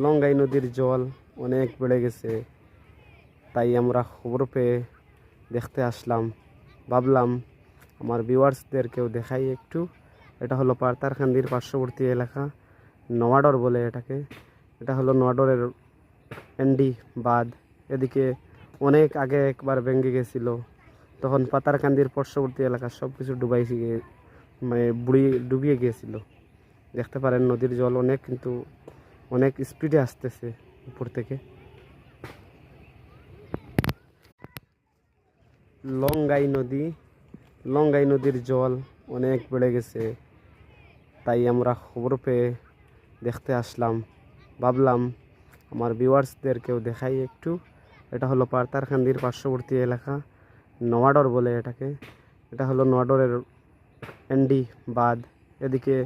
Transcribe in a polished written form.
লঙ্গাই নদীর জল অনেক বেড়ে গেছে। তাই আমরা খবর পেয়ে দেখতে আসলাম। ভাবলাম আমার ভিউয়ার্সদেরকেও দেখাই একটু। এটা হলো পাতারকান্দির পার্শ্ববর্তী এলাকা, নোয়াডর বলে এটাকে। এটা হলো নোয়াডরের এন্ডি বাঁধ। এদিকে অনেক আগে একবার ভেঙে গেছিল, তখন পাতারকান্দির পার্শ্ববর্তী এলাকা সব কিছু মানে ডুবিয়ে গিয়েছিল। দেখতে পারেন নদীর জল অনেক স্পিডে আসতেছে উপর থেকে। লঙ্গাই নদীর জল অনেক বেড়ে গেছে। তাই আমরা খবর পেয়ে দেখতে আসলাম। ভাবলাম আমার ভিউয়ার্সদেরকেও দেখাই একটু। এটা হলো পাতারকান্দির পার্শ্ববর্তী এলাকা, নোয়াডর বলে এটাকে। এটা হলো নোয়াডরের এন্ডি বাঁধ। এদিকে